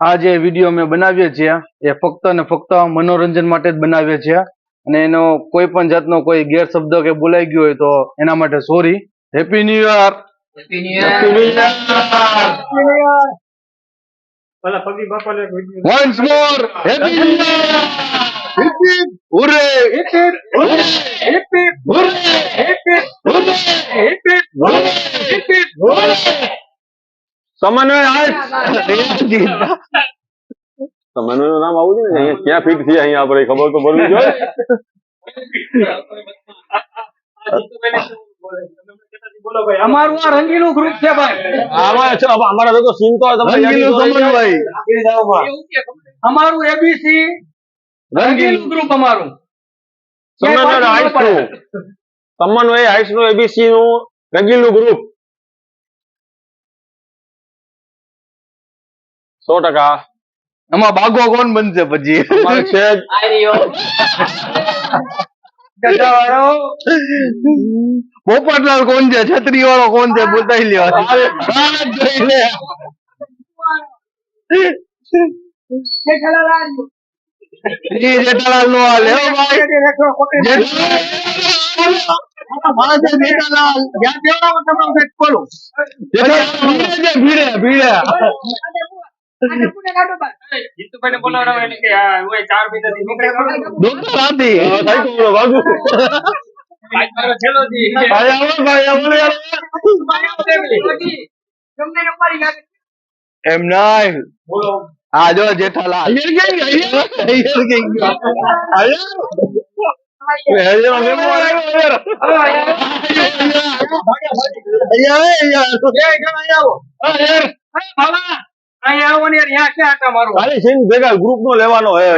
આ જે વિડીયો મેં બનાવીએ છીએ એ ફક્ત ને ફક્ત મનોરંજન માટે જ બનાવીએ છીએ અને એનો કોઈ પણ જાતનો કોઈ ગેરશબ્દ કે બોલાઈ ગયો હોય તો એના માટે sorry. Happy new year. Happy new year. ભલા પગી બાપા લે video once more happy new year. Hip hip hurray. Hip hip hurray. Hip hip hurray. Hip hip hurray. Hip hip hurray. Hip hip hurray. સમન્વય સમન્વય નામ આવું છે ને ક્યાં ફિટ છે અહીંયા આપણે ખબર તો પડવી જોઈએ. અમારું આ રંગીલું ગ્રુપ છે ભાઈ. અમારા લોકો સીન તો રંગીલું સમન્વય. અમારું એબીસી રંગીલું ગ્રુપ અમારું. સમન્વય હાઈટ્સ નું એબીસી નું રંગીલું ગ્રુપ 100%. આમાં ભાગો કોણ બનશે પછી? અમારે છે પોપટલાલ કોણ છે? છત્રી વાળો કોણ છે? બતાવી લ્યો. જેઠાલાલ નો હાલે હો ભાઈ. ભીડે ભીડે જીતુભાઈને બોલાવડાવે એટલે કે આ ઓય 4 મહિનાથી નોકરી કરો. ડોક્ટર આદી આજ મારો છેલ્લો દી. ભાઈ આવો યાર. એમ નહીં. બોલો. આ જો જેઠાલાલ. ગ્રુપ નો લેવાનો હે.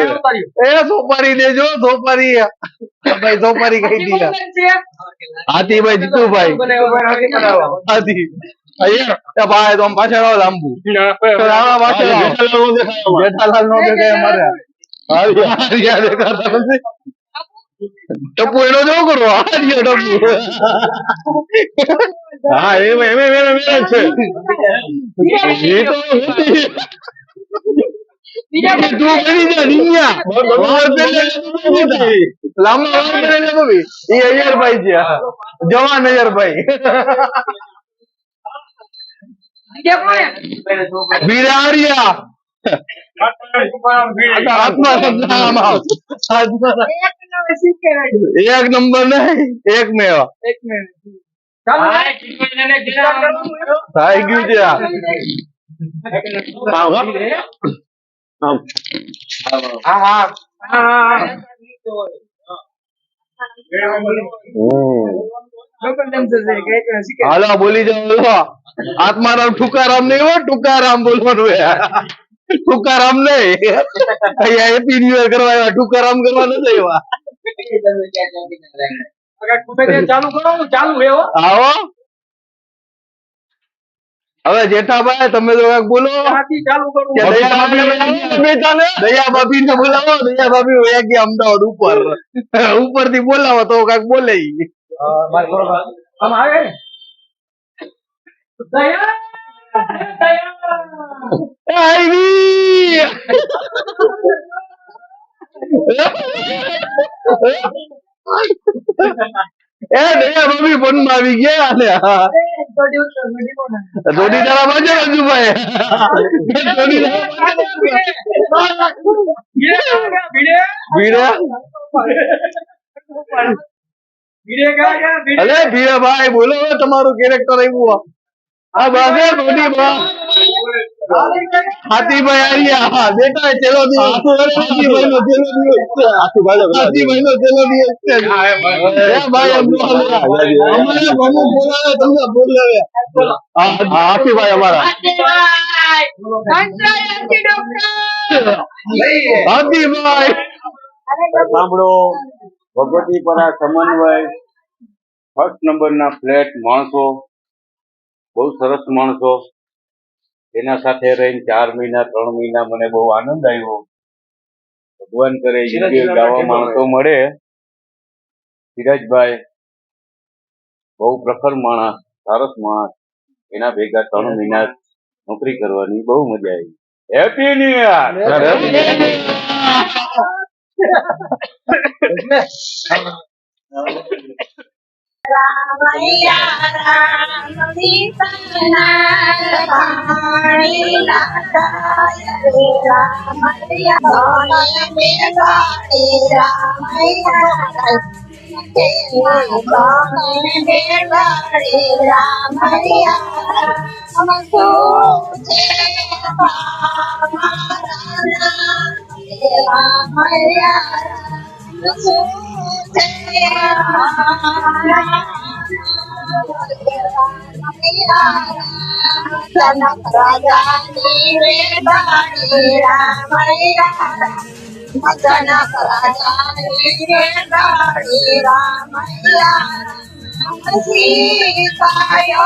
એ સોપારી દેજો. સોપારી ભાઈ સોપારી કહી દીધા. હાથીભાઈ જીતુભાઈ હાથી. ભાઈ તો પાછળ આવો લાંબુ. જેઠાલાલ નો દેખાય અમારે. ટપુ એનો જો કરો. ટપુ હા એમ છે. અયરભાઈ છે. જવાન અયરભાઈ. બિરારિયા એક નંબર નહીં એક મેવા થઈ ગયું છે. હાલો બોલી જાઓ. આત્મારામ ટુકારામ નહીં હો. ટુકારામ બોલવાનું. ટુકારામ નહીં. અહીંયા હેપી ન્યુ યર કરવા આવ્યા. ટુકારામ કરવા નથી આવ્યા. ચાલુ કરો. ચાલુ હે હો. આવો હવે જેઠાભાઈ તમે તો કાંઈક બોલો. ચાલુ કરું. દયા ભાભી ને બોલાવો. દયા ભાભી વયા ગયા અમદાવાદ ઉપર. ઉપર થી બોલાવો તો કાંઈક બોલે. દયા ભાભી ફોન માં આવી ગયા. ધોની તારા બાજુ રજુભાઈ. અરે ભીરાભાઈ બોલો તમારું કેરેક્ટર આવ્યું. આ બાબે ધોની હાથીભાઈ આર્યા બેટા ચેલો દિવસ. હાથીભાઈ નો ચેલો દિવસ છે. હાથીભાઈ નો ચેલો દિવસ છે. ભાઈ અમને બહુ બોલાવે તમને બોલાવે. હાથીભાઈ અમારા હાથીભાઈ સાંભળો. ભગવતીપરા સમન્વય ફર્સ્ટ નંબરના ફ્લેટ માણસો, બહુ સરસ માણસો. એના સાથે રહીને 4 મહિના 3 મહિના મને બહુ આનંદ આવ્યો. ભગવાન કરે ગાવા માણસો મળે. ધીરજભાઈ બહુ પ્રખર માણસ, સરસ માણસ. એના ભેગા 3 મહિના નોકરી કરવાની બહુ મજા આવી. Happy new year. રામૈયા રામ સીતાના પાણી લાગાય રે રામૈયા સોને બેગાડી રામૈયા કે સોને બેગાડી રામૈયા રામ સુજે રામૈયા જનક રાજાની વેગાડી રામૈયા જનક રાજાની વેગાડી રામૈયા સીતાય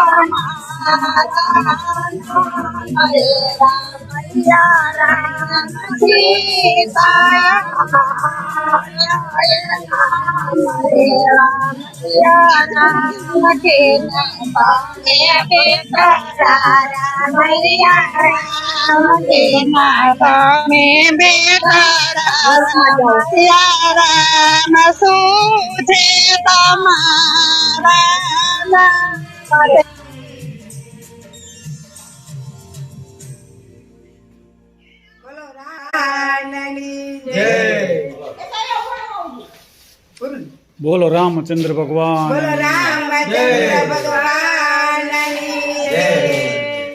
બોલો રામચંદ્ર ભગવાન. બોલો રામચંદ્ર ભગવાનની જય.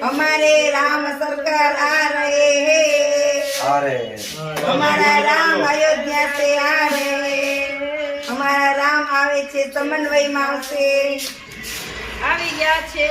हमारे राम सरकार आ रहे हैं. हमारा राम अयोध्या से आ रहे हैं. हमारा राम આવે છે સમન્વયમાં આવશે. આવી ગયા છે.